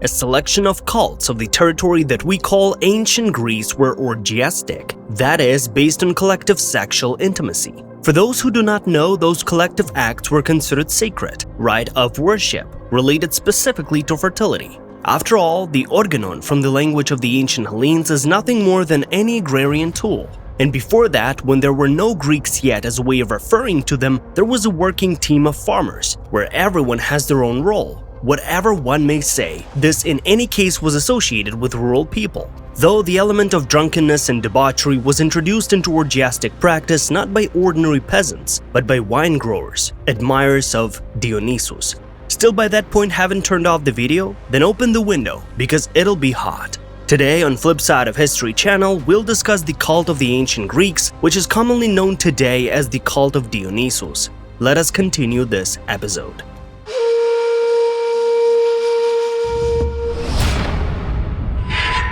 a selection of cults of the territory that we call ancient Greece were orgiastic, that is, based on collective sexual intimacy. For those who do not know, those collective acts were considered sacred, right of worship, related specifically to fertility. After all, the organon from the language of the ancient Hellenes is nothing more than any agrarian tool. And before that, when there were no Greeks yet as a way of referring to them, there was a working team of farmers, where everyone has their own role. Whatever one may say, this in any case was associated with rural people. Though the element of drunkenness and debauchery was introduced into orgiastic practice not by ordinary peasants, but by wine growers, admirers of Dionysus. Still by that point haven't turned off the video? Then open the window, because it'll be hot. Today on Flip Side of History channel, we'll discuss the cult of the ancient Greeks, which is commonly known today as the cult of Dionysus. Let us continue this episode.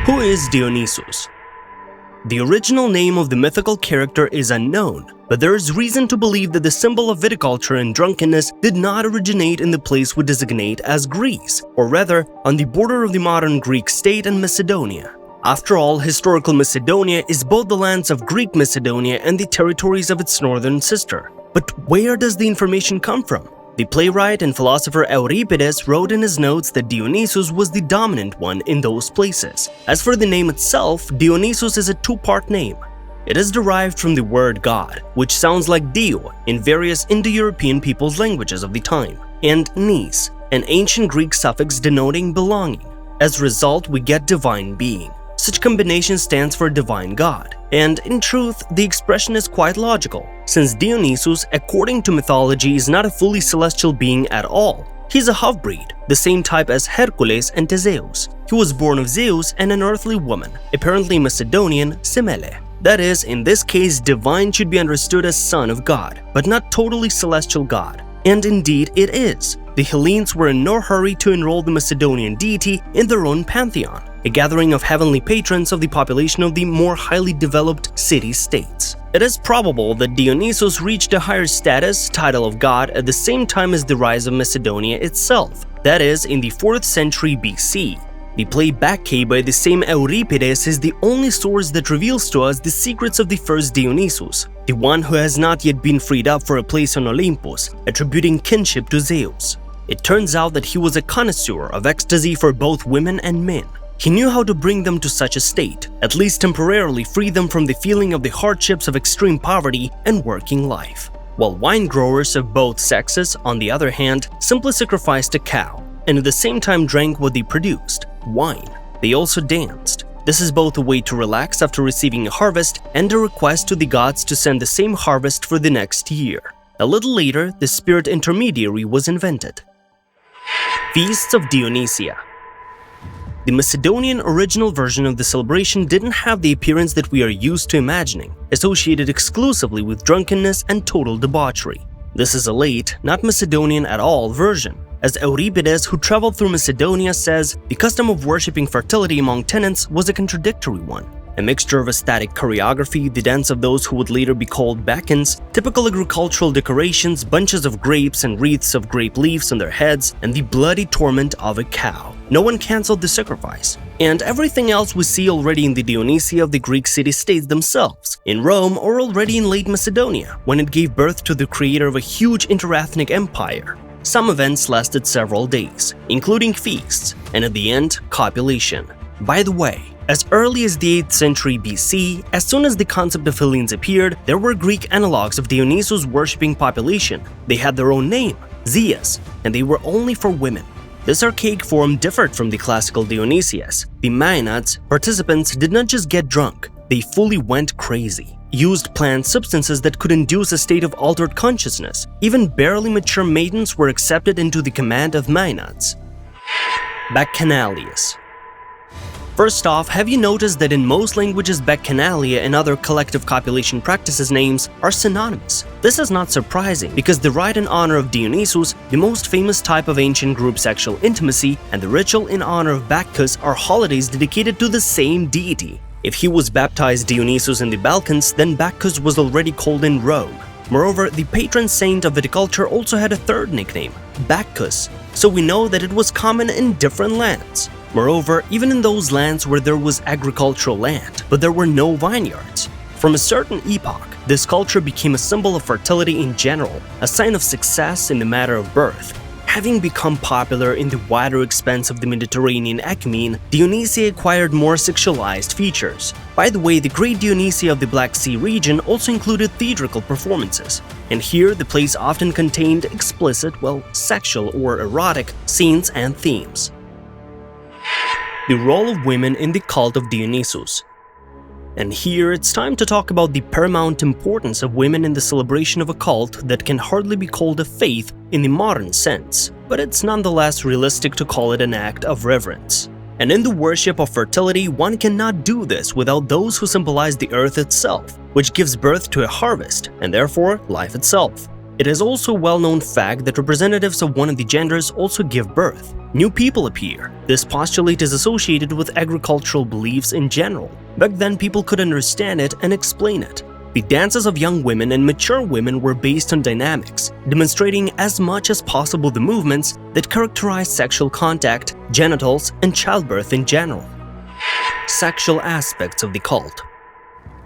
Who is Dionysus? The original name of the mythical character is unknown, but there is reason to believe that the symbol of viticulture and drunkenness did not originate in the place we designate as Greece, or rather, on the border of the modern Greek state and Macedonia. After all, historical Macedonia is both the lands of Greek Macedonia and the territories of its northern sister. But where does the information come from? The playwright and philosopher Euripides wrote in his notes that Dionysus was the dominant one in those places. As for the name itself, Dionysus is a two-part name. It is derived from the word god, which sounds like Dio in various Indo-European peoples' languages of the time, and Nis, an ancient Greek suffix denoting belonging. As a result, we get divine being. Such combination stands for divine god, and in truth, the expression is quite logical, since Dionysus, according to mythology, is not a fully celestial being at all. He's a half-breed, the same type as Hercules and Theseus. He was born of Zeus and an earthly woman, apparently Macedonian, Semele. That is, in this case, divine should be understood as son of God, but not totally celestial god. And indeed it is. The Hellenes were in no hurry to enroll the Macedonian deity in their own pantheon, a gathering of heavenly patrons of the population of the more highly developed city-states. It is probable that Dionysus reached a higher status, title of god, at the same time as the rise of Macedonia itself, that is, in the 4th century BC. The play Bacchae by the same Euripides is the only source that reveals to us the secrets of the first Dionysus, the one who has not yet been freed up for a place on Olympus, attributing kinship to Zeus. It turns out that he was a connoisseur of ecstasy for both women and men. He knew how to bring them to such a state, at least temporarily free them from the feeling of the hardships of extreme poverty and working life. While wine growers of both sexes, on the other hand, simply sacrificed a cow, and at the same time drank what they produced, wine. They also danced. This is both a way to relax after receiving a harvest and a request to the gods to send the same harvest for the next year. A little later, the spirit intermediary was invented. Feasts of Dionysia. The Macedonian original version of the celebration didn't have the appearance that we are used to imagining, associated exclusively with drunkenness and total debauchery. This is a late, not Macedonian at all version. As Euripides, who traveled through Macedonia, says, the custom of worshipping fertility among tenants was a contradictory one. A mixture of ecstatic choreography, the dance of those who would later be called Bacchantes, typical agricultural decorations, bunches of grapes and wreaths of grape leaves on their heads, and the bloody torment of a cow. No one cancelled the sacrifice. And everything else we see already in the Dionysia of the Greek city-states themselves, in Rome or already in late Macedonia, when it gave birth to the creator of a huge interethnic empire. Some events lasted several days, including feasts, and at the end, copulation. By the way, as early as the 8th century BC, as soon as the concept of Hellenes appeared, there were Greek analogues of Dionysus' worshipping population. They had their own name, Zeus, and they were only for women. This archaic form differed from the classical Dionysius. The Maenads, participants, did not just get drunk, they fully went crazy. Used plant substances that could induce a state of altered consciousness. Even barely mature maidens were accepted into the command of Maenads. Bacchanalias. First off, have you noticed that in most languages Bacchanalia and other collective copulation practices names are synonymous? This is not surprising because the rite in honor of Dionysus, the most famous type of ancient group sexual intimacy, and the ritual in honor of Bacchus are holidays dedicated to the same deity. If he was baptized Dionysus in the Balkans, then Bacchus was already called in Rome. Moreover, the patron saint of viticulture also had a third nickname, Bacchus, so we know that it was common in different lands. Moreover, even in those lands where there was agricultural land, but there were no vineyards. From a certain epoch, this culture became a symbol of fertility in general, a sign of success in the matter of birth. Having become popular in the wider expanse of the Mediterranean ecumene, Dionysia acquired more sexualized features. By the way, the great Dionysia of the Black Sea region also included theatrical performances, and here the plays often contained explicit, sexual or erotic scenes and themes. The role of women in the cult of Dionysus. And here it's time to talk about the paramount importance of women in the celebration of a cult that can hardly be called a faith in the modern sense, but it's nonetheless realistic to call it an act of reverence. And in the worship of fertility, one cannot do this without those who symbolize the earth itself, which gives birth to a harvest, and therefore life itself. It is also a well-known fact that representatives of one of the genders also give birth. New people appear. This postulate is associated with agricultural beliefs in general. Back then, people could understand it and explain it. The dances of young women and mature women were based on dynamics, demonstrating as much as possible the movements that characterize sexual contact, genitals, and childbirth in general. Sexual aspects of the cult.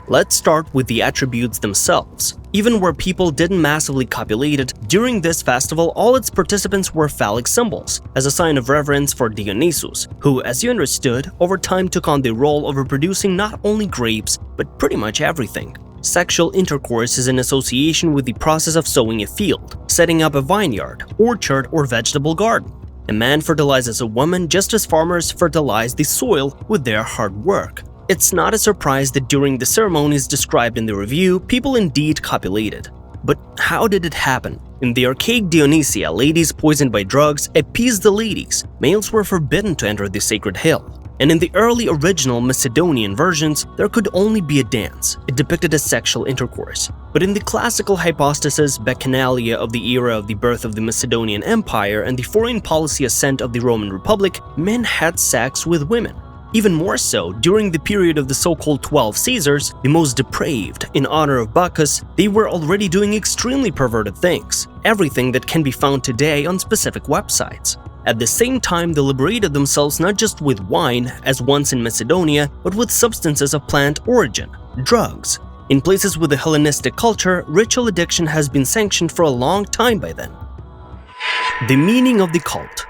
Let's start with the attributes themselves. Even where people didn't massively copulate it, during this festival all its participants were phallic symbols, as a sign of reverence for Dionysus, who, as you understood, over time took on the role of reproducing not only grapes, but pretty much everything. Sexual intercourse is in association with the process of sowing a field, setting up a vineyard, orchard, or vegetable garden. A man fertilizes a woman just as farmers fertilize the soil with their hard work. It's not a surprise that during the ceremonies described in the review, people indeed copulated. But how did it happen? In the archaic Dionysia, ladies poisoned by drugs appeased the ladies. Males were forbidden to enter the sacred hill. And in the early original Macedonian versions, there could only be a dance. It depicted a sexual intercourse. But in the classical hypostasis Bacchanalia of the era of the birth of the Macedonian Empire and the foreign policy ascent of the Roman Republic, men had sex with women. Even more so, during the period of the so-called 12 Caesars, the most depraved, in honor of Bacchus, they were already doing extremely perverted things, everything that can be found today on specific websites. At the same time, they liberated themselves not just with wine, as once in Macedonia, but with substances of plant origin, drugs. In places with a Hellenistic culture, ritual addiction has been sanctioned for a long time by then. The meaning of the cult.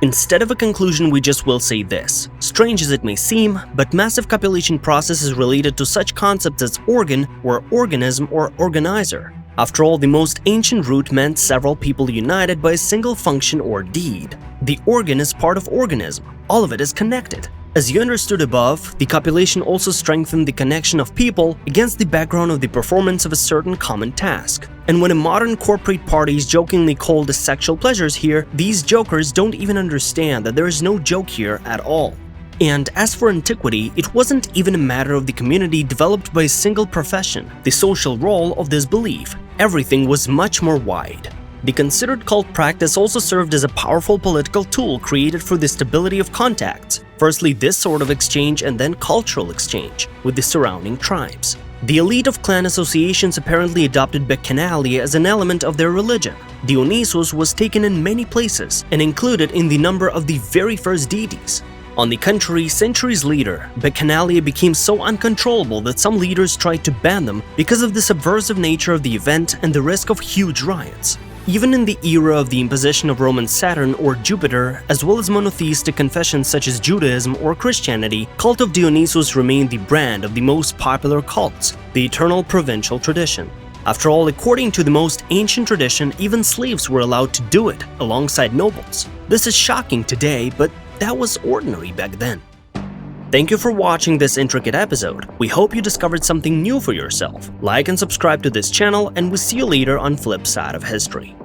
Instead of a conclusion, we just will say this. Strange as it may seem, but massive copulation process is related to such concepts as organ or organism or organizer. After all, the most ancient root meant several people united by a single function or deed. The organ is part of organism. All of it is connected. As you understood above, the copulation also strengthened the connection of people against the background of the performance of a certain common task. And when a modern corporate party is jokingly called the sexual pleasures here, these jokers don't even understand that there is no joke here at all. And as for antiquity, it wasn't even a matter of the community developed by a single profession, the social role of this belief. Everything was much more wide. The considered cult practice also served as a powerful political tool created for the stability of contacts. Firstly, this sort of exchange and then cultural exchange with the surrounding tribes. The elite of clan associations apparently adopted Bacchanalia as an element of their religion. Dionysus was taken in many places and included in the number of the very first deities. On the contrary, centuries later, Bacchanalia became so uncontrollable that some leaders tried to ban them because of the subversive nature of the event and the risk of huge riots. Even in the era of the imposition of Roman Saturn or Jupiter, as well as monotheistic confessions such as Judaism or Christianity, cult of Dionysus remained the brand of the most popular cults, the eternal provincial tradition. After all, according to the most ancient tradition, even slaves were allowed to do it, alongside nobles. This is shocking today, but that was ordinary back then. Thank you for watching this intricate episode. We hope you discovered something new for yourself. Like and subscribe to this channel, and we'll see you later on Flip Side of History.